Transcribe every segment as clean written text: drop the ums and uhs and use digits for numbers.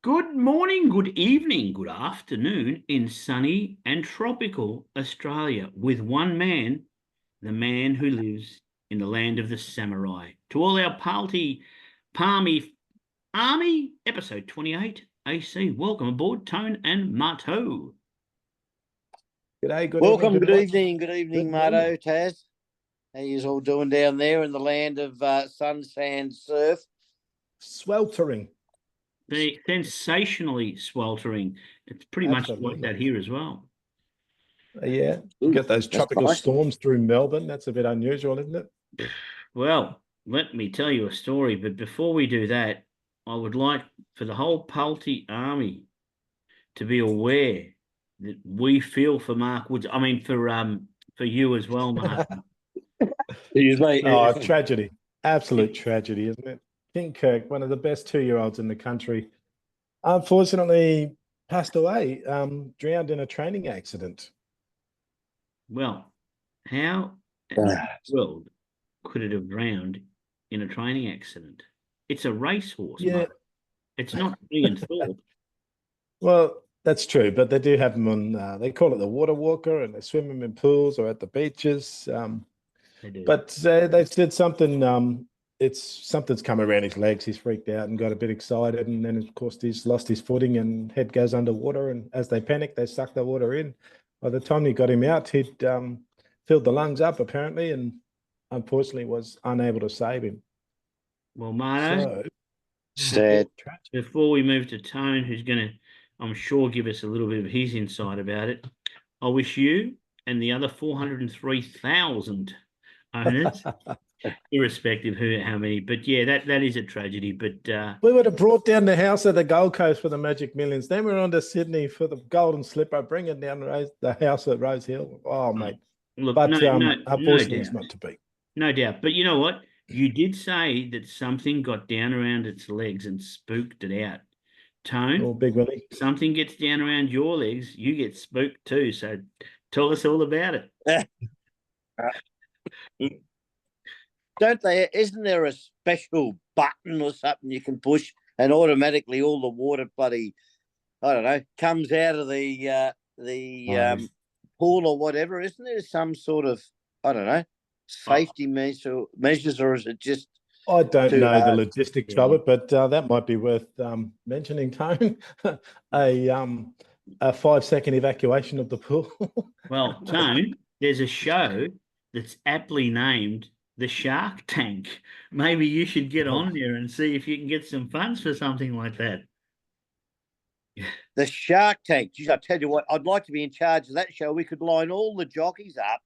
Good morning, good evening, good afternoon in sunny and tropical Australia with one man, the man who lives in the land of the samurai. To all our Palmi Army, episode 28 AC. Welcome aboard, Tone and Marto. G'day, good Welcome, evening. good evening, Good Marto, morning. Taz. How you all doing down there in the land of sun, sand, surf? Sweltering. They're sensationally sweltering. It's pretty much like Absolutely. that here as well. Yeah, you get those That's tropical nice. storms through Melbourne. That's a bit unusual, isn't it? Well, let me tell you a story, but before we do that, I would like for the whole Palti army to be aware that we feel for Mark Woods. I mean, for you as well, Mark. Oh, tragedy. Absolute tragedy, isn't it? King Kirk, one of the best 2-year-olds in the country, unfortunately passed away, drowned in a training accident. Well, how in the world could it have drowned in a training accident? It's a racehorse, Yeah. Mark. It's not Ian Thorpe. Well, that's true, but they do have them on, they call it the water walker, and they swim them in pools or at the beaches. They do. But they said something, something's come around his legs. He's freaked out and got a bit excited. And then, of course, he's lost his footing and head goes underwater. And as they panic, they suck the water in. By the time they got him out, he'd filled the lungs up, apparently, and unfortunately was unable to save him. Well, Marto, Sad. before we move to Tone, who's going to, I'm sure, give us a little bit of his insight about it, I wish you and the other 403,000 owners, irrespective of how many, but yeah, that is a tragedy. But we would have brought down the house at the Gold Coast for the Magic Millions. Then we're on to Sydney for the Golden Slipper, bringing down the house at Rose Hill. Oh, mate. look, But no unfortunately, it's doubt. not to be. No doubt. But you know what? You did say that something got down around its legs and spooked it out. Tone, Oh, Big Willie. something gets down around your legs, you get spooked too. So tell us all about it. Don't they? Isn't there a special button or something you can push and automatically all the water bloody, I don't know, comes out of the pool or whatever? Isn't there some sort of, I don't know, safety measures, or is it just? I don't know the logistics of Yeah. it, but that might be worth mentioning, Tone. a 5-second evacuation of the pool. Well, Tone, there's a show that's aptly named The Shark Tank. Maybe you should get on there and see if you can get some funds for something like that. The Shark Tank. Geez, I tell you what, I'd like to be in charge of that show. We could line all the jockeys up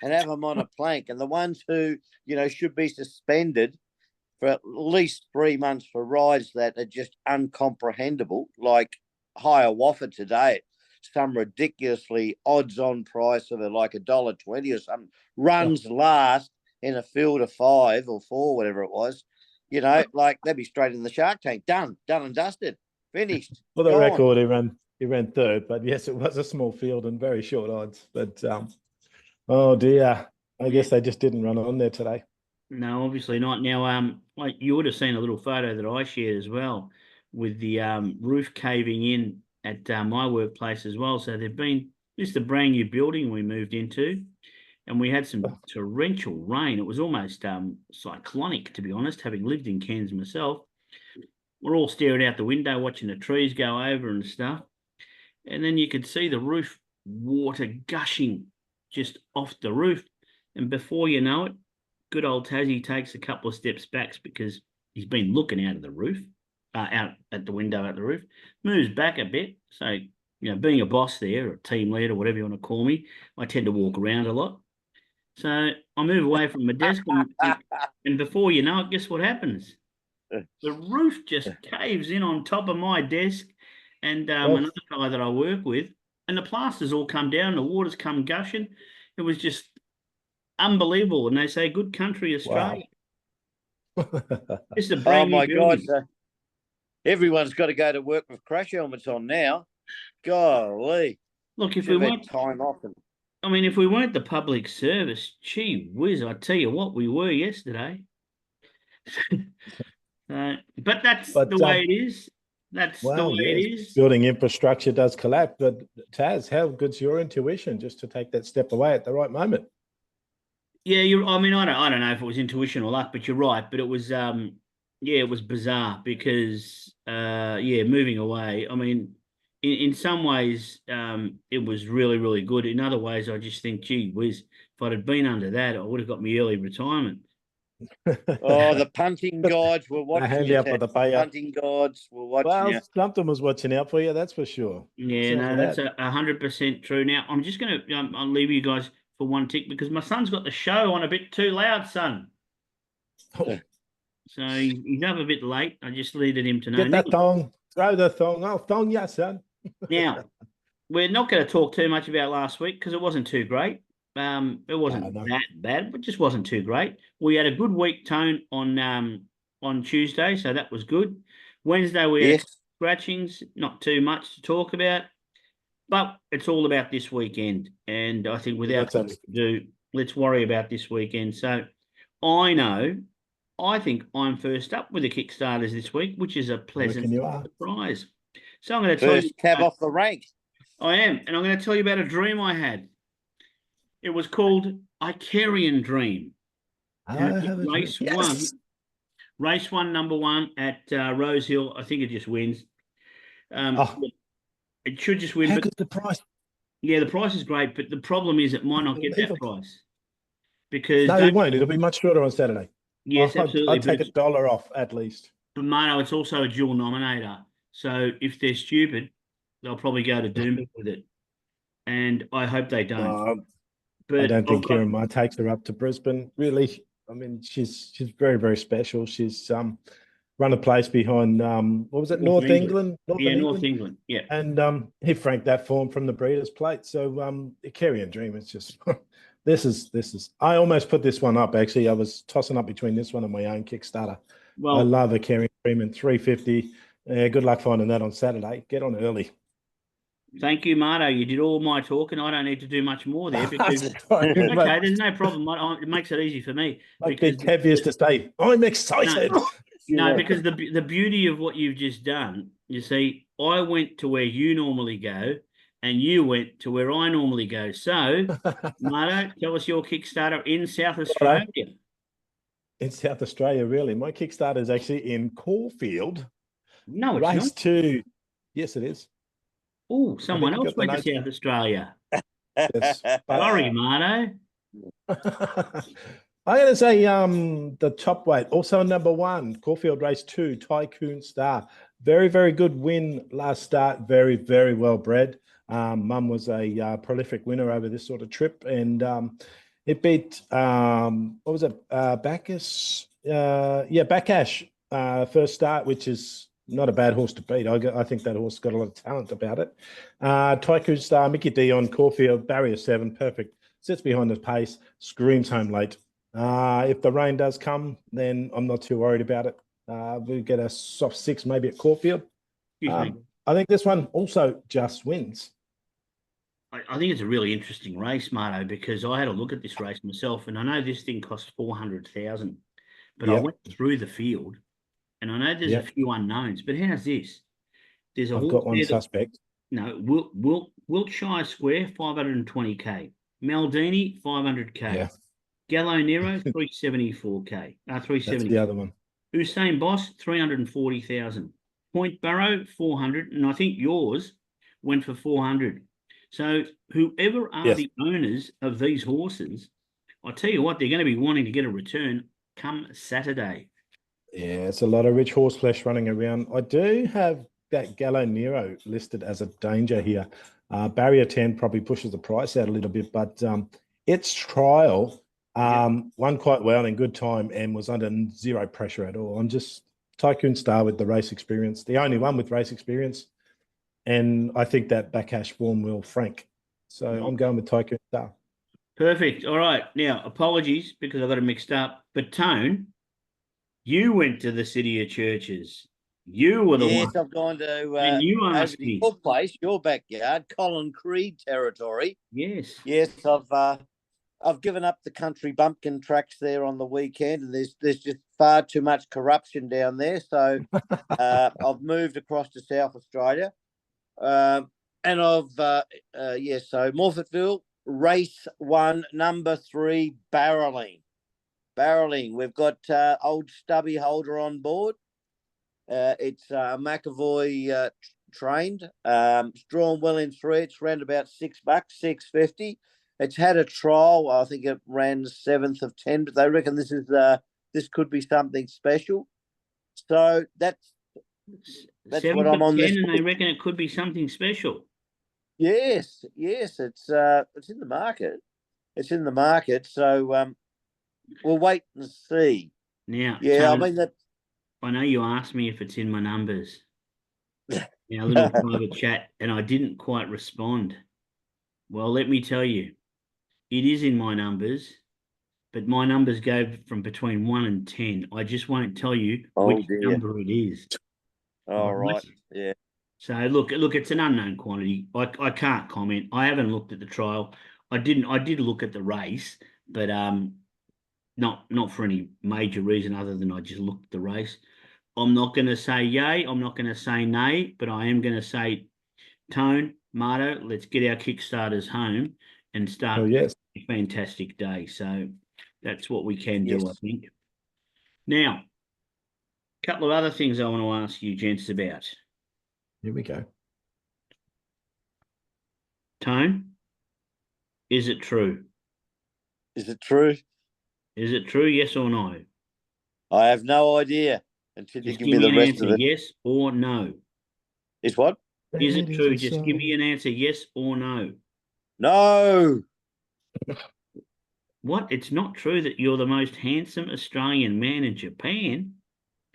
and have them on a plank, and the ones who, should be suspended for at least 3 months for rides that are just uncomprehendable, like Hiawatha today, some ridiculously odds-on price of like $1.20 or something, runs last in a field of 5 or 4, whatever it was. Like they'd be straight in the Shark Tank, done and dusted, finished. For the record, he ran third, but yes, it was a small field and very short odds. But oh dear, I guess they just didn't run on there today. No, obviously not. Now, like you would have seen a little photo that I shared as well with the roof caving in at my workplace as well. So this is a brand new building we moved into, and we had some torrential rain. It was almost cyclonic, to be honest, having lived in Cairns myself. We're all staring out the window, watching the trees go over and stuff. And then you could see the roof water gushing just off the roof. And before you know it, good old Tassie takes a couple of steps back because he's been looking out of the roof, out at the window at the roof, moves back a bit. So, being a boss there, or a team leader, whatever you want to call me, I tend to walk around a lot. So I move away from my desk and before you know it, guess what happens? The roof just caves in on top of my desk and another guy that I work with, and the plasters all come down, the water's come gushing. It was just unbelievable. And they say, good country, Australia. Wow. It's a brand new building. God. Everyone's got to go to work with crash helmets on now. Golly. Look, if we weren't time off. if we weren't the public service, gee whiz, I tell you what, we were yesterday. But that's the way it is. That's the Well, way it yes, is. building infrastructure does collapse, but Taz, how good's your intuition just to take that step away at the right moment? Yeah, I mean, I don't know if it was intuition or luck, but you're right. But it was, yeah, it was bizarre because, yeah, moving away. I mean, in some ways, it was really, really good. In other ways, I just think, gee whiz, if I'd have been under that, I would have got me early retirement. Oh, the punting guides were They watching hand you, out by Ted. the payer. Punting guides were watching Well, you. something was watching out for you, that's for sure. Yeah, Sounds no, like that's that. 100% true. Now, I'm just gonna, I'll leave you guys for one tick because my son's got the show on a bit too loud, son. Oh, So he's up a bit late. I just needed him to know. get that thong. Throw the thong. Oh, thong, yeah, son. Now, we're not going to talk too much about last week because it wasn't too great. It wasn't no. that bad, but just wasn't too great. We had a good week tone on Tuesday, so that was good. Wednesday we had Yes. scratchings, not too much to talk about, but it's all about this weekend. And I think without That's further ado, let's worry about this weekend. So I think I'm first up with the Kickstarters this week, which is a pleasant reckon you are. surprise. So I'm going to tell you. First cab off the rank. I am, and I'm going to tell you about a dream I had. It was called Icarian Dream. Race one, race one, number one at Rose Hill. I think it just wins. It should just win. How But good's the price? yeah, the price is great, but the problem is it might not get that price because No, it won't. It'll be much shorter on Saturday. yes, absolutely. I'd take $1 off at least. But Mano, it's also a dual nominator. So if they're stupid, they'll probably go to Doomben with it. And I hope they don't. But I don't think Kieran Ma takes her up to Brisbane. Really, I mean, she's very, very special. She's run a place behind what was it, North England? North England. Yeah. And he franked that form from the Breeders' Plate. So the Carrion Dream is just this is. I almost put this one up actually. I was tossing up between this one and my own Kickstarter. Well, I love a Carrion Dream in 350. Good luck finding that on Saturday. Get on early. Thank you, Marto. You did all my talking. I don't need to do much more there because okay, there's no problem. It makes it easy for me. Like Big Kev used to say, I'm excited. No, because the beauty of what you've just done, you see, I went to where you normally go, and you went to where I normally go. So, Marto, tell us your Kickstarter in South Australia. In South Australia, really. My Kickstarter is actually in Caulfield. No, it's Race not. 2. Yes, it is. Oh, someone else went to South Australia. Yes, sorry, Marto. I'm going to say the top weight, also number 1, Caulfield Race 2, Tycoon Star. Very, very good win last start. Very, very well bred. Mum was a prolific winner over this sort of trip, and it beat, what was it, Bacchus? Baccash first start, which is not a bad horse to beat. I think that horse got a lot of talent about it. Tycoon Star, Mickey Dion, Caulfield, barrier 7, perfect. Sits behind the pace, screams home late. If the rain does come, then I'm not too worried about it. We'll get a soft 6 maybe at Caulfield. I think this one also just wins. I think it's a really interesting race, Marto, because I had a look at this race myself, and I know this thing cost 400,000, but I went through the field, and I know there's a few unknowns. But how's this? There's a I've got one suspect. Wiltshire Square 520k, Maldini 500k, yeah. Gallo Nero 374k, 370. That's the other one. Usain Boss 340,000, Point Barrow 400, and I think yours went for 400. So whoever are the owners of these horses, I tell you what, they're going to be wanting to get a return come Saturday. Yeah, it's a lot of rich horse flesh running around. I do have that Gallo Nero listed as a danger here. Barrier 10 probably pushes the price out a little bit, but its trial won quite well in good time and was under zero pressure at all. I'm just Tycoon Star with the race experience, the only one with race experience. And I think that Baccash form will frank. So I'm going with Tycoon Star. Perfect. All right. Now, apologies because I got it mixed up. But Tone, you went to the City of Churches. You were the one. Yes, I've gone to and you asked me. Your place, your backyard, Colin Creed territory. Yes. Yes, I've given up the country bumpkin tracks there on the weekend, and there's just far too much corruption down there. So I've moved across to South Australia. And so Morphettville, race 1, number 3, barreling. We've got old Stubby Holder on board. It's McAvoy trained. It's drawn well in 3. It's around about $6, $6.50. It's had a trial. I think it ran 7th of 10, but they reckon this could be something special. So that's what I'm on 10, this. and they reckon it could be something special. Yes, it's in the market. It's in the market. So we'll wait and see. Now, Yeah, Tone, I mean that. I know you asked me if it's in my numbers. Now, a little private chat, and I didn't quite respond. Well, let me tell you, it is in my numbers, but my numbers go from between 1 and 10. I just won't tell you which number it is. All right. Yeah. So look, it's an unknown quantity. I can't comment. I haven't looked at the trial. I did look at the race, but not for any major reason other than I just looked at the race. I'm not going to say yay. I'm not going to say nay, but I am going to say, Tone, Marto, let's get our Kickstarters home and start a fantastic day. So that's what we can do, I think. Now, a couple of other things I want to ask you, gents, about. Here we go. Tone, is it true? Is it true? Is it true, yes or no? I have no idea until you Just give me the rest of it. Yes or no? Is what? Is it true? Just give me an answer, yes or no. No. What? It's not true that you're the most handsome Australian man in Japan?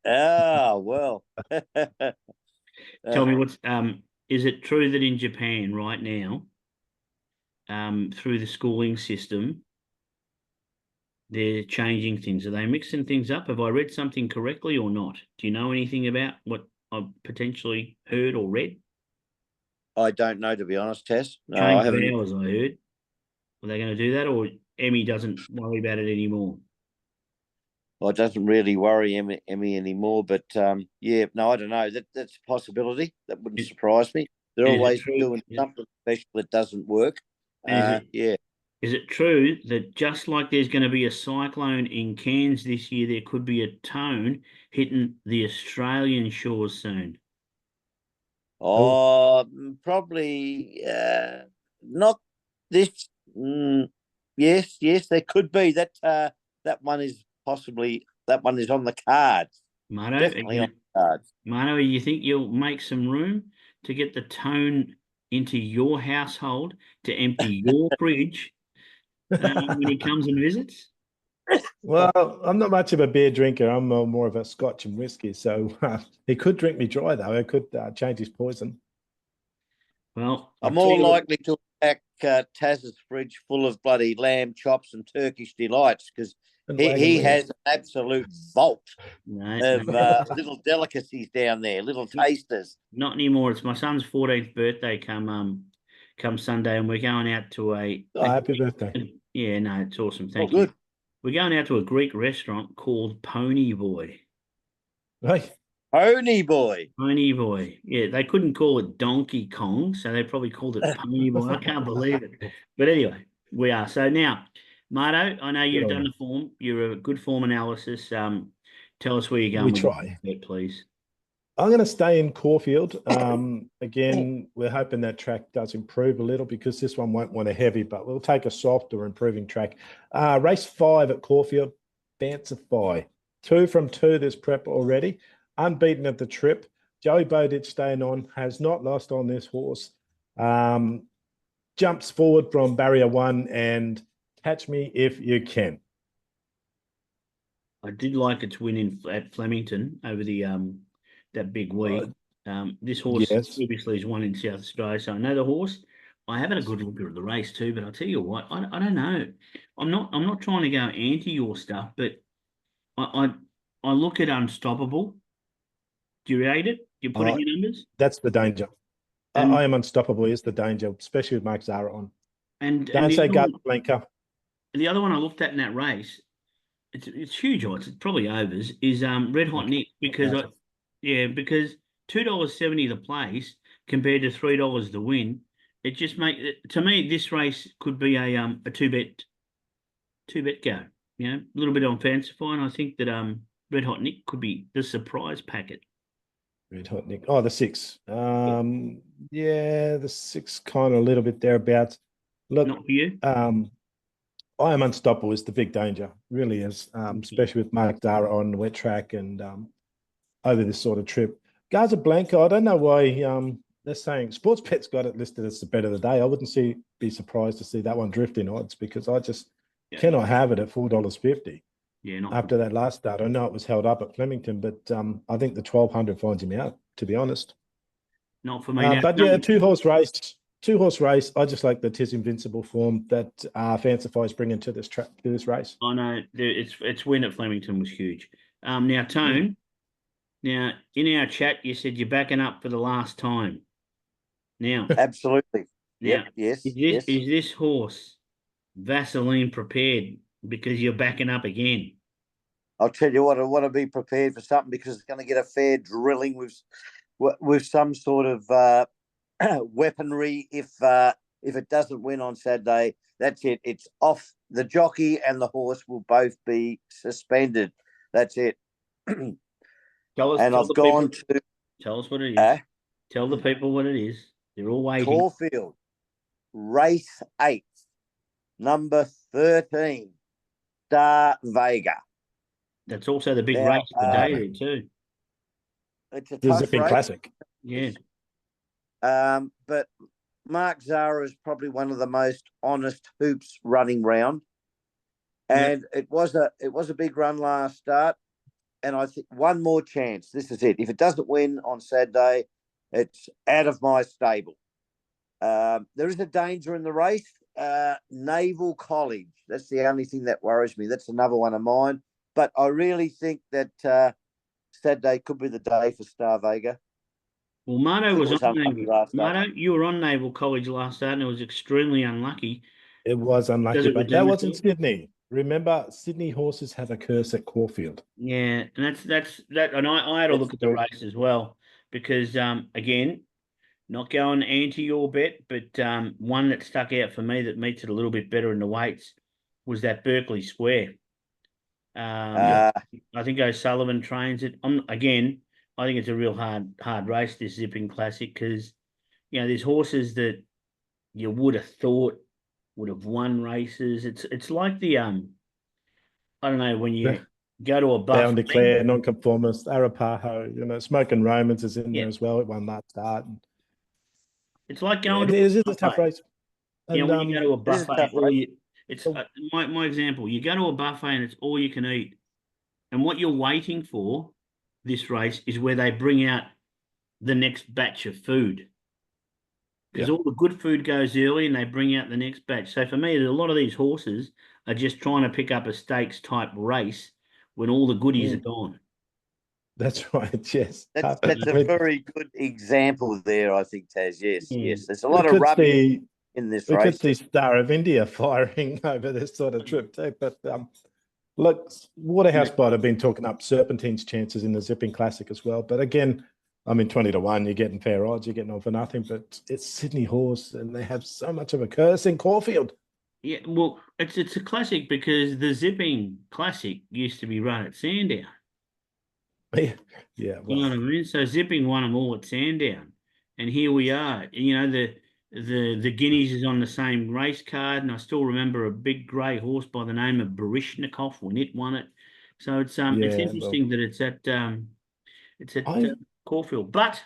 Ah, well. Tell me is it true that in Japan right now, through the schooling system, they're changing things? Are they mixing things up? Have I read something correctly or not? Do you know anything about what I've potentially heard or read? I don't know, to be honest, Tess. No, Change I haven't. vowels, I heard. Are they going to do that, or Emmy doesn't worry about it anymore? Well, it doesn't really worry Emmy anymore, but yeah, no, I don't know. That's a possibility. That wouldn't surprise me. They're always doing something special that doesn't work. Yeah. Is it true that just like there's going to be a cyclone in Cairns this year, there could be a Tone hitting the Australian shores soon? Probably not this. Yes, there could be that. That one is on the cards. Marto, Definitely on the cards. Marto, you think you'll make some room to get the Tone into your household to empty your fridge when he comes and visits? Well, I'm not much of a beer drinker. I'm more of a scotch and whiskey. So he could drink me dry, though. I could change his poison. Well, I'm more likely to pack Taz's fridge full of bloody lamb chops and Turkish delights because he has an absolute vault of little delicacies down there, little tasters. Not anymore. It's my son's 14th birthday come Sunday, and we're going out to happy birthday. Yeah, no, it's awesome. Thank you. Good. We're going out to a Greek restaurant called Pony Boy. Right. Pony Boy. Pony Boy. Yeah, they couldn't call it Donkey Kong, so they probably called it Pony Boy. I can't believe it. But anyway, we are. So now, Marto, I know you've done the form. You're a good form analysis. Tell us where you're going. We try. Please. I'm going to stay in Caulfield. Again, we're hoping that track does improve a little because this one won't want a heavy, but we'll take a soft or improving track. Race 5 at Caulfield, Bounceify. 2 from 2 this prep already. Unbeaten at the trip. Joey Bowditch staying on, has not lost on this horse. Jumps forward from barrier 1 and catch me if you can. I did like its win at Flemington over the that big week. This horse previously has won in South Australia, so I know the horse. I haven't a good look at the race too, but I'll tell you what, I don't know. I'm not trying to go anti your stuff, but I look at Unstoppable. Do you rate it? Do you put it in your numbers? That's the danger. I am Unstoppable is the danger, especially with Mark Zara on. And don't say Gut Blanker. The other one I looked at in that race, it's huge odds. It's probably overs. Is Red Hot Okay. Nick because $2.70 the place compared to $3 the win. It just to me this race could be a two bet go. You know, a little bit on Fancify, and I think that Red Hot Nick could be the surprise packet. Red Hot Nick. Oh, the 6. Yeah, the 6 kind of a little bit thereabouts. Look, Not for you. I Am Unstoppable is the big danger, really is, especially with Mark Zara on the wet track and over this sort of trip. Gaza Blanca, I don't know why they're saying Sportsbet's got it listed as the bet of the day. I wouldn't be surprised to see that one drift in odds because I just cannot have it at $4.50. Yeah, not after that last start. I know it was held up at Flemington, but I think the 1,200 finds him out, to be honest. not for me. But yeah, two-horse race. I just like the Tis Invincible form that Fancify is bringing to this race. I know its win at Flemington was huge. Now Tone, now in our chat you said you're backing up for the last time. Now, Absolutely. now, Yes. is this horse Vaseline prepared because you're backing up again? I'll tell you what, I want to be prepared for something because it's going to get a fair drilling with some sort of weaponry if it doesn't win on Saturday. That's it. It's off. The jockey and the horse will both be suspended. That's it. Tell us what it is. Tell the people what it is. They're all waiting. Caulfield, race 8, number 13, Star Vega. That's also the big race of the day too. It's a the tough Zipping race. Classic. Yeah. But Mark Zara is probably one of the most honest hoops running round. And it was a big run last start. And I think one more chance. This is it. If it doesn't win on Saturday, it's out of my stable. There is a danger in the race. Naval College. That's the only thing that worries me. That's another one of mine. But I really think that Saturday could be the day for Star Vega. Well, Marto was on Naval. Marto, you were on Naval College last start, and it was extremely unlucky. It was unlucky, but that was in Sydney. Remember, Sydney horses have a curse at Caulfield. Yeah, and that's that. And I had a look at the race as well because again, not going anti your bet, but one that stuck out for me that meets it a little bit better in the weights was that Berkeley Square. I think O'Sullivan trains it. Again, I think it's a real hard race, this Zipping Classic, because there's horses that you would have thought would have won races. It's like the I don't know, when you go to a buffet. Bound Declare, Nonconformist, Arapaho, Smoking Romans is in there as well. It won that start. It's like going it is a tough race. And when you go to a buffet, it's my example. You go to a buffet and it's all you can eat. And what you're waiting for this race is where they bring out the next batch of food. Because all the good food goes early and they bring out the next batch. So for me, a lot of these horses are just trying to pick up a stakes type race when all the goodies are gone. That's right, yes. That's a very good example there, I think, Taz. Yes. There's a lot of rubbish in this race. We could see Star of India firing over this sort of trip too. But look, Waterhouse Bite have been talking up Serpentine's chances in the Zipping Classic as well. But again, 20-1, you're getting fair odds, you're getting on for nothing. But it's Sydney horse, and they have so much of a curse in Caulfield. Yeah, well, it's a classic because the Zipping Classic used to be run at Sandown. Yeah. You know what I mean? So Zipping won them all at Sandown, and here we are. The Guineas is on the same race card, and I still remember a big grey horse by the name of Barishnikov when it won it. So it's interesting that it's at Caulfield, but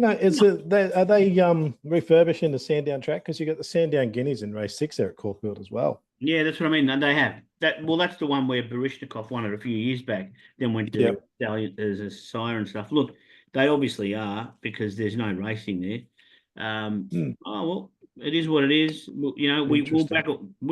are they refurbishing the Sandown track because you got the Sandown Guineas in race 6 there at Caulfield as well? Yeah, that's what I mean. They have that. Well, that's the one where Barishnikov won it a few years back. Then went to Stallion as a sire and stuff. Look, they obviously are because there's no racing there. Oh well, it is what it is. We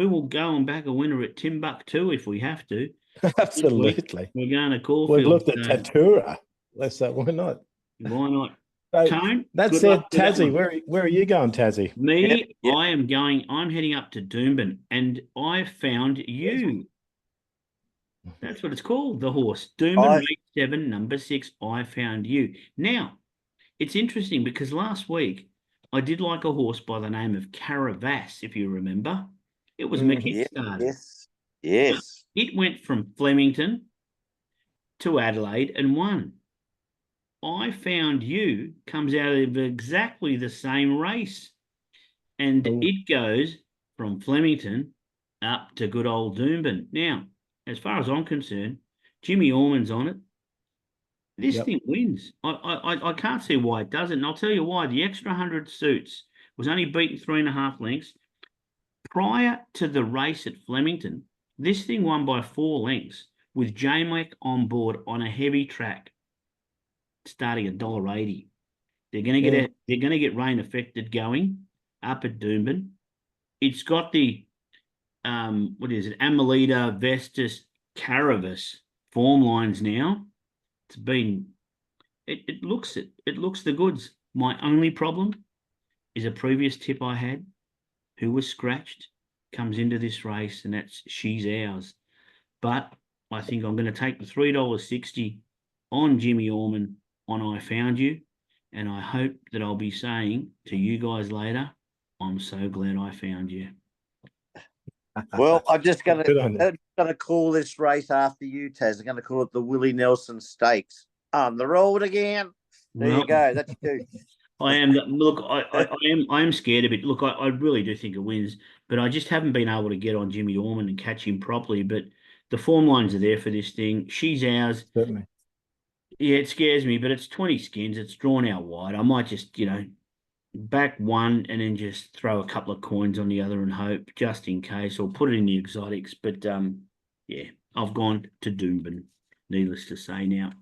will go and back a winner at Timbuktu if we have to. Absolutely, we're going to Caulfield. We've looked at Tatura. Let's say why not? Why not? So, Tone, that said, Tassie, where are you going, Tassie? Me, I'm heading up to Doomben, and I found you. That's what it's called, the horse. Doomben, I race 7, number 6, I Found You. Now, it's interesting because last week I did like a horse by the name of Caravas, if you remember. It was Mhm. yes, McKick-started. yes, yes. It went from Flemington to Adelaide and won. I Found You comes out of exactly the same race, and Oh, it goes from Flemington up to good old Doomben. Now, as far as I'm concerned, Jimmy Orman's on it. This yep. thing wins. I can't see why it doesn't. And I'll tell you why. The extra 100 suits was only beaten 3.5 lengths. Prior to the race at Flemington, this thing won by 4 lengths with JMac on board on a heavy track, starting at $1.80. Yeah. They're gonna get rain affected going up at Doomben. It's got the what is it, Amelita Vestus Caravis form lines now. It's been it looks it looks the goods. My only problem is a previous tip I had, who was scratched, comes into this race, and that's She's Ours. But I think I'm going to take the $3.60 on Jimmy Orman on I Found You, and I hope that I'll be saying to you guys later, I'm so glad I found you. Well, I'm just gonna Good on you. call this race after you, Taz. I'm gonna call it the Willie Nelson Stakes. On the road again. There Well, you go. That's you. I am. Look, I am scared of it. Look, I really do think it wins, but I just haven't been able to get on Jimmy Orman and catch him properly. But the form lines are there for this thing. She's Ours. Certainly. Yeah, it scares me, but it's 20 skins. It's drawn out wide. I might just, back one and then just throw a couple of coins on the other and hope just in case, or put it in the exotics. But yeah, I've gone to Doomben, needless to say. Now,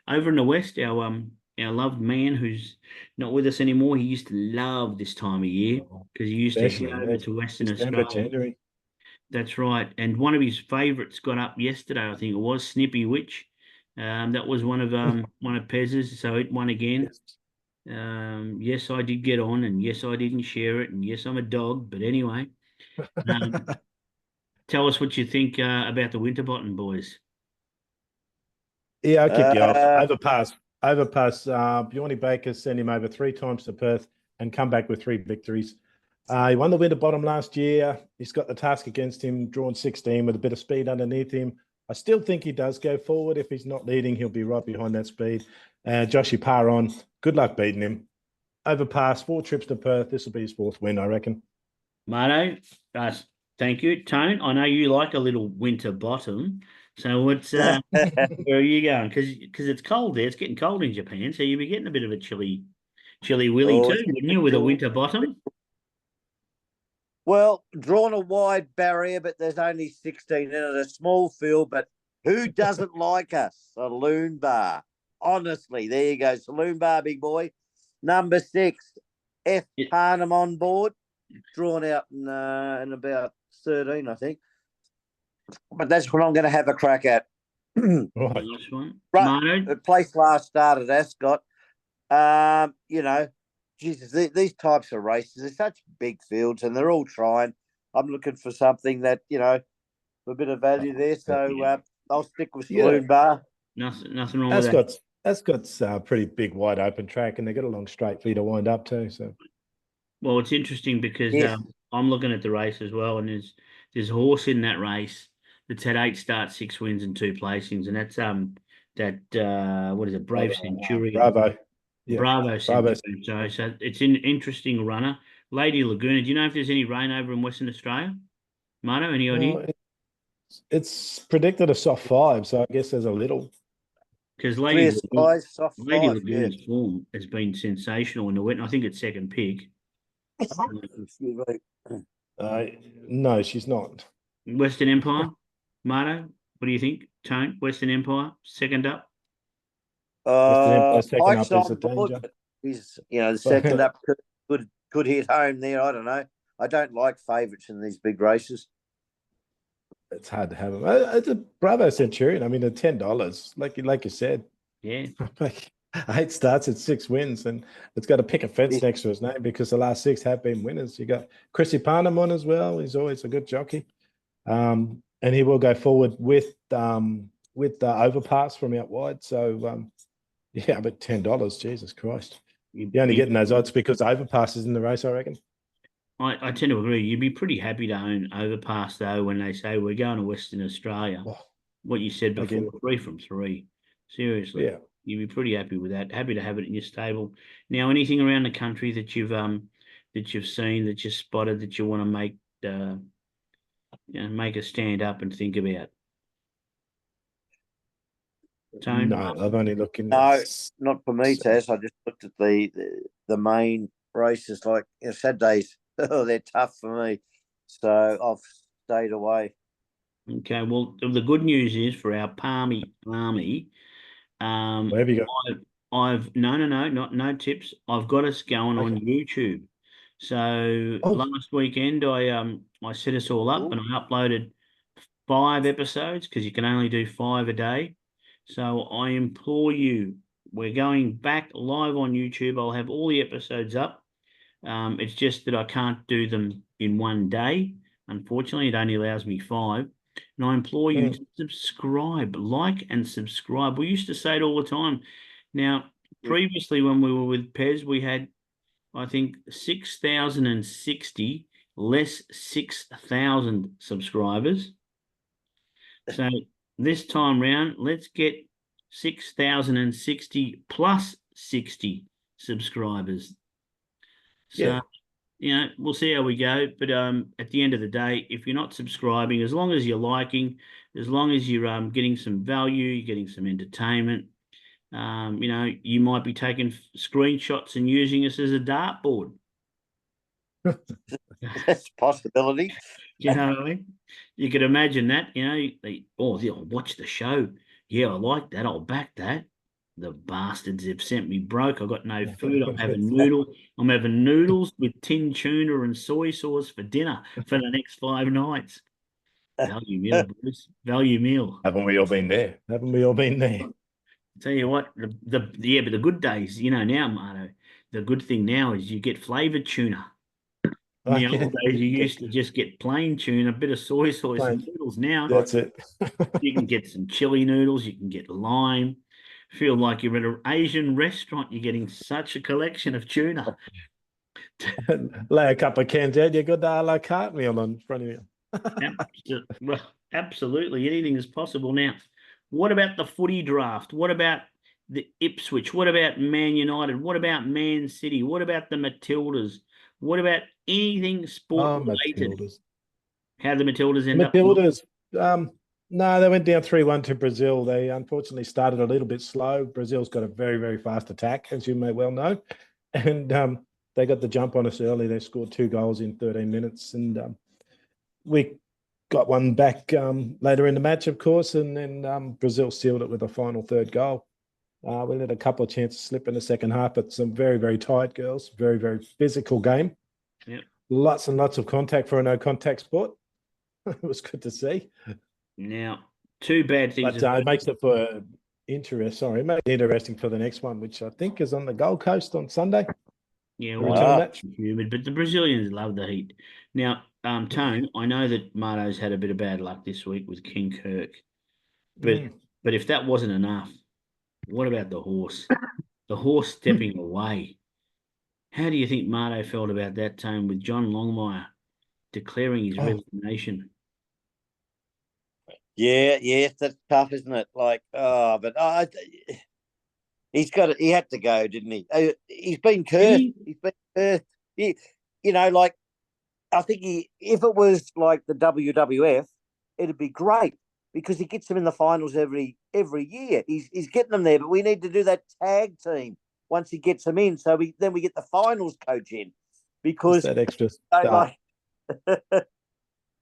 over in the west, our loved man who's not with us anymore, he used to love this time of year because he used to head Especially, over yeah. to Western December, Australia. January. That's right. And one of his favourites got up yesterday, I think it was Snippy Witch. That was one of Pez's, so it won again. Yes. Yes, I did get on, and yes, I didn't share it, and yes, I'm a dog. But anyway, um, tell us what you think about the Winterbottom boys. Yeah, I'll kick you off. Uh, Overpass. Overpass. Bjorny Baker sent him over 3 times to Perth and come back with 3 victories. He won the Winterbottom last year. He's got the task against him, drawn 16 with a bit of speed underneath him. I still think he does go forward. If he's not leading, he'll be right behind that speed. Joshy Parr on. Good luck beating him. Overpass, 4 trips to Perth. This will be his 4th win, I reckon. Marto, thank you. Tone, I know you like a little Winterbottom. So what's where are you going? Because it's cold there. It's getting cold in Japan, so you'll be getting a bit of a chilly willy oh, too, wouldn't you, with a Winterbottom? well, drawn a wide barrier, but there's only 16 in it. A small field, but who doesn't like a saloon bar? Honestly, there you go. Saloon bar, big boy. Number 6, F. Yeah. Parnham on board. Drawn out in about 13, I think. But that's what I'm going to have a crack at. Right. Nice one. Right. Marto? The place last started at Ascot. Jesus, these types of races, they're such big fields and they're all trying. I'm looking for something that, a bit of value there. So I'll stick with Saloon Bar. Nothing wrong with that. Ascot's a pretty big, wide open track, and they got a long straight for you to wind up to. So, Well, it's interesting because Yes. I'm looking at the race as well, and there's a horse in that race that's had 8 starts, 6 wins, and 2 placings, and that's what is it, Brave Centurion, Bravo. Yeah. Bravo Bravo. Centurion. So it's an interesting runner. Lady Laguna. Do you know if there's any rain over in Western Australia? Marto, any idea? Well, it's predicted a soft 5, so I guess there's a little. Because Clear skies, soft Lady 5. Yeah. Lagoon's form has been sensational in the wet, and I think it's second pick. Excuse me. No, she's not. Western Empire, Marto, what do you think? Tone, Western Empire, second up. Second Pike's up is a on board, danger. but he's, the second up could hit home there. I don't know. I don't like favourites in these big races. It's hard to have them. It's a Bravo Centurion. I mean, at $10, like you said, Yeah. like 8 starts at 6 wins, and it's got to pick a fence Yeah. next to his name because the last 6 have been winners. You got Chrissy Parnham on as well. He's always a good jockey. And and he will go forward with the overpass from out wide. So yeah, but $10, Jesus Christ. You're only getting those odds because overpass is in the race, I reckon. I tend to agree. You'd be pretty happy to own Overpass, though, when they say we're going to Western Australia. Oh, What you said before, again. 3 from 3. Seriously. Yeah. You'd be pretty happy with that. Happy to have it in your stable. Now, anything around the country that you've seen, that you spotted, that you want to make a stand up and think about? Tone? No, I've only looked in. No, not for me, Tess. I just looked at the main races. Like Saturdays, they're tough for me, so I've stayed away. Okay, well, the good news is for our Palmy army, Where have you got? I've no tips. I've got us going on YouTube. So last weekend I set us all up and I uploaded 5 episodes because you can only do 5 a day. So I implore you, we're going back live on YouTube. I'll have all the episodes up. It's just that I can't do them in one day. Unfortunately, it only allows me 5. And I implore you to subscribe, like and subscribe. We used to say it all the time. Now, previously when we were with Pez, we had, I think, 6,060 less 6,000 subscribers. So this time round, let's get 6,060 plus 60 subscribers. So, we'll see how we go. But at the end of the day, if you're not subscribing, as long as you're liking, as long as you're getting some value, you're getting some entertainment, you might be taking screenshots and using us as a dartboard. That's a possibility. You know what I mean? You could imagine that, I'll watch the show. Yeah, I like that. I'll back that. The bastards have sent me broke. I've got no food. I'm having noodles with tin tuna and soy sauce for dinner for the next 5 nights. Value meal, Bruce. Value meal. Haven't we all been there? Haven't we all been there? Tell you what, but the good days, now, Marto, the good thing now is you get flavoured tuna. In the old days, you used to just get plain tuna, a bit of soy sauce and noodles. Now, that's it. You can get some chili noodles. You can get lime. Feel like you're at an Asian restaurant. You're getting such a collection of tuna. Lay a couple of cans out. You got the a la carte meal in front of you. Well, absolutely. Anything is possible now. What about the footy draft? What about the Ipswich? What about Man United? What about Man City? What about the Matildas? What about anything sport related? Matildas. How the Matildas end up? Matildas. No, they went down 3-1 to Brazil. They unfortunately started a little bit slow. Brazil's got a very, very fast attack, as you may well know. And they got the jump on us early. They scored 2 goals in 13 minutes. And we got one back later in the match, of course. And then Brazil sealed it with a final 3rd goal. We let a couple of chances slip in the second half, but some very, very tight girls. Very, very physical game. Yep. Lots and lots of contact for a no-contact sport. It was good to see. Now, 2 bad things. But it makes it for interest. Sorry, it makes it interesting for the next one, which I think is on the Gold Coast on Sunday. Yeah, well, humid, but the Brazilians love the heat. Now, Tone, I know that Marto's had a bit of bad luck this week with King Kirk, but if that wasn't enough, what about the horse? The horse stepping away. How do you think Marto felt about that, Tone, with John Longmire declaring his resignation? Yeah, that's tough, isn't it? Like, he had to go, didn't he? He's been cursed. He's been cursed. I think if it was like the WWF, it'd be great because he gets them in the finals every year. He's getting them there, but we need to do that tag team once he gets them in, so we get the finals coach in because that extra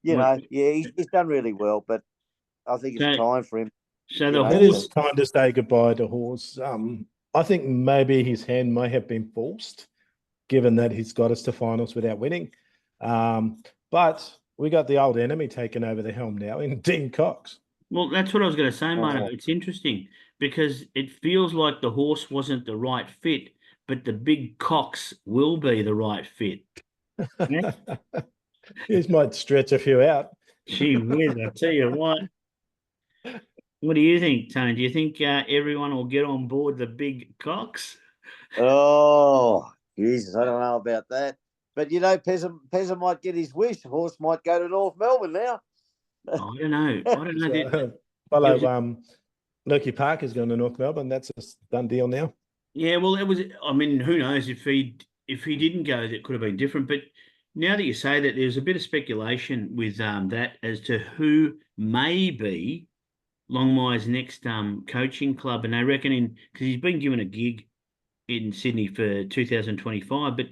he's done really well, but I think it's time for him. So it is time to say goodbye to Horse. I think maybe his hand may have been forced, given that he's got us to finals without winning. But we got the old enemy taking over the helm now in Dean Cox. Well, that's what I was going to say, Marto. It's interesting because it feels like the horse wasn't the right fit, but the big Cox will be the right fit. He might stretch a few out. Gee whiz, I tell you what. What do you think, Tony? Do you think everyone will get on board the big cocks? Oh, Jesus, I don't know about that. But you know, Pezza might get his wish. The horse might go to North Melbourne now. I don't know. I don't know. So, follow Lukey Parker's going to North Melbourne. That's a done deal now. Yeah, well, it was. I mean, who knows if he didn't go, that could have been different. But now that you say that, there's a bit of speculation with that as to who may be Longmire's next coaching club, and they reckon because he's been given a gig in Sydney for 2025, but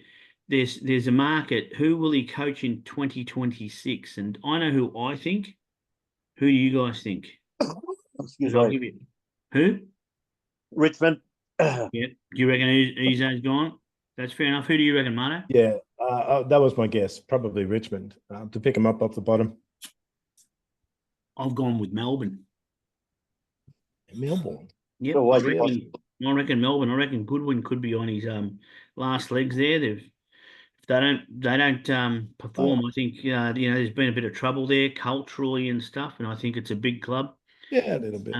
there's a market. Who will he coach in 2026? And I know who I think. Who do you guys think? Excuse I'll me. give you who? Richmond. Yeah. Do you reckon he's gone? That's fair enough. Who do you reckon, Marto? Yeah, that was my guess. Probably Richmond to pick him up off the bottom. I've gone with Melbourne. Melbourne. Yep. Oh, I really? reckon Melbourne. I reckon Goodwin could be on his last legs there. If they don't perform, I think there's been a bit of trouble there culturally and stuff, and I think it's a big club. Yeah, a little bit.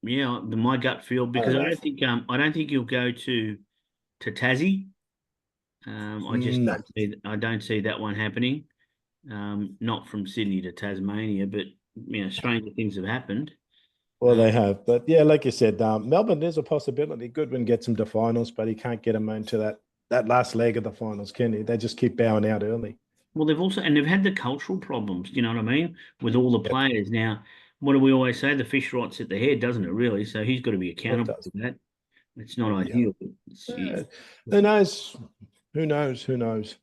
Yeah, my gut feel, because I don't think he'll go to Tassie. I just No. don't see that one happening. Not from Sydney to Tasmania, but stranger things have happened. Well, they have, but yeah, like you said, Melbourne, there's a possibility. Goodwin gets him to finals, but he can't get him into that last leg of the finals, can he? They just keep bowing out early. Well, they've had the cultural problems. You know what I mean, with all the players now. What do we always say? The fish rots at the head, doesn't it? Really. So he's got to be accountable for that. It's not ideal. Who knows? Who knows? Who knows?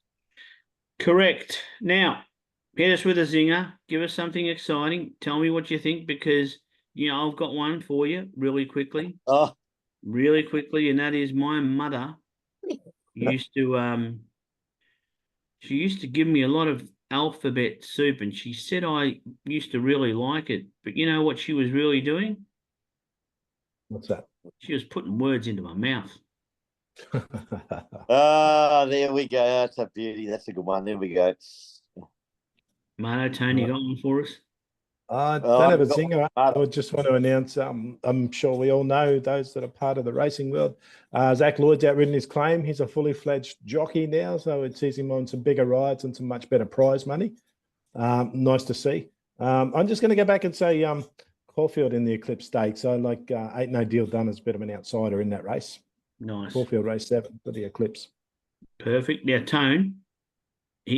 Correct. Now, hit us with a zinger. Give us something exciting. Tell me what you think, because I've got one for you really quickly. Oh, really quickly, and that is my mother used to she used to give me a lot of alphabet soup, and she said I used to really like it. But you know what she was really doing? What's that? She was putting words into my mouth. There we go. That's a beauty. That's a good one. There we go. Marto, Tony, got one for us? I don't have a zinger. I would just want to announce, I'm sure we all know, those that are part of the racing world, Zach Lloyd's outridden his claim. He's a fully fledged jockey now, so it sees him on some bigger rides and some much better prize money. Nice to see. I'm just going to go back and say Caulfield in the Eclipse Stakes. So Ain't No Deal Done as a bit of an outsider in that race. Nice. Caulfield race 7 for the Eclipse. Perfect. Now, Tone,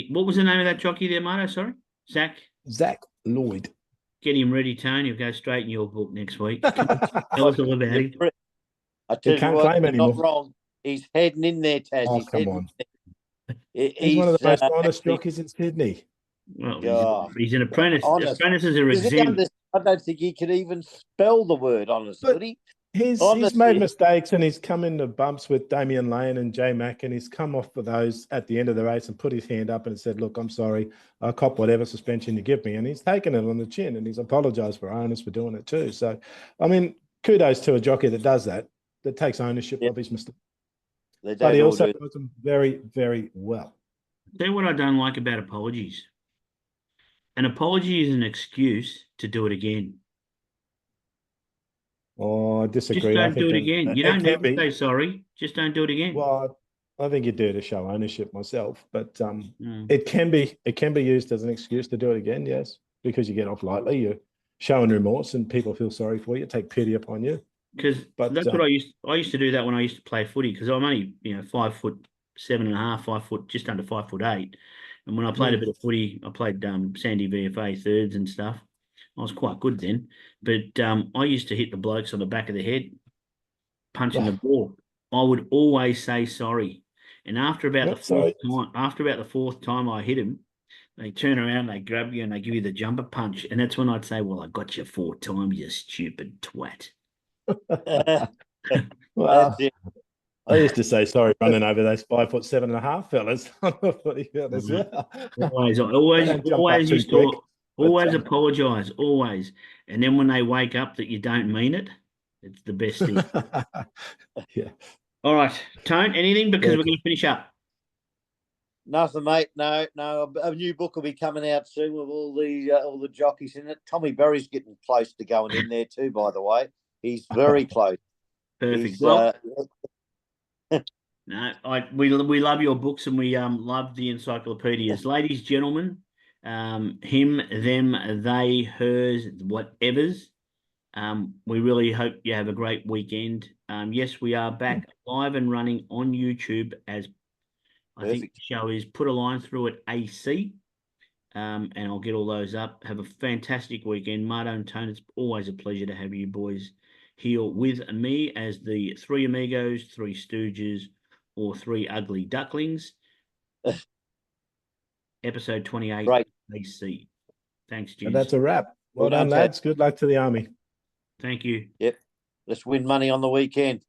what was the name of that jockey there, Marto? Sorry? Zach Lloyd. Get him ready, Tony. He'll go straight in your book next week. Tell us all about him. I tell you what, claim anymore. not wrong. He's heading in there, Taz. Oh, come on. He's one of the most honest jockeys in Sydney. Well, he's an apprentice. Honest. Apprentices are exempt. I don't think he could even spell the word honest, would he? He's made mistakes, and he's come into bumps with Damien Lane and J Mac, and he's come off for those at the end of the race and put his hand up and said, "Look, I'm sorry, I'll cop whatever suspension you give me." And he's taken it on the chin, and he's apologised for owners for doing it too. So, I mean, kudos to a jockey that does that takes ownership of his mistake. But he also does them very, very well. Tell you what I don't like about apologies. An apology is an excuse to do it again. Oh, I disagree. Just don't do it again. You don't have to say sorry. Just don't do it again. Well, I think you do to show ownership myself, but it can be used as an excuse to do it again. Yes, because you get off lightly, you're showing remorse, and people feel sorry for you, take pity upon you. Because that's what I used to do that when I used to play footy, because I'm only 5'7.5", 5 foot, just under 5'8", and when I played a bit of footy, I played Sandy VFA thirds and stuff. I was quite good then, but I used to hit the blokes on the back of the head, punching the ball. I would always say sorry, and after about the fourth time I hit him, they turn around, they grab you, and they give you the jumper punch, and that's when I'd say, "Well, I got you 4 times, you stupid twat." Well, I used to say sorry running over those 5'7.5" fellas on the footy field as well. Always apologise, always. And then when they wake up that you don't mean it, it's the best thing. Yeah. All right, Tone, anything, because we're going to finish up. Nothing, mate. No. A new book will be coming out soon with all the jockeys in it. Tommy Berry's getting close to going in there too. By the way, he's very close. Perfect. He's, Well, no, we love your books and we love the encyclopedias, ladies, gentlemen. Him, them, they, hers, whatever's. We really hope you have a great weekend. Yes, we are back live and running on YouTube as I think Perfect. the show is. Put a line through it AC, and I'll get all those up. Have a fantastic weekend. Marto and Tone, it's always a pleasure to have you boys here with me as the three amigos, three stooges, or three ugly ducklings. Episode 28 Great. AC. Thanks, And Juice. that's a wrap. Well done, done, lads. Good luck to the army. Thank you. Yep. Let's win money on the weekend.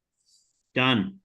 Done.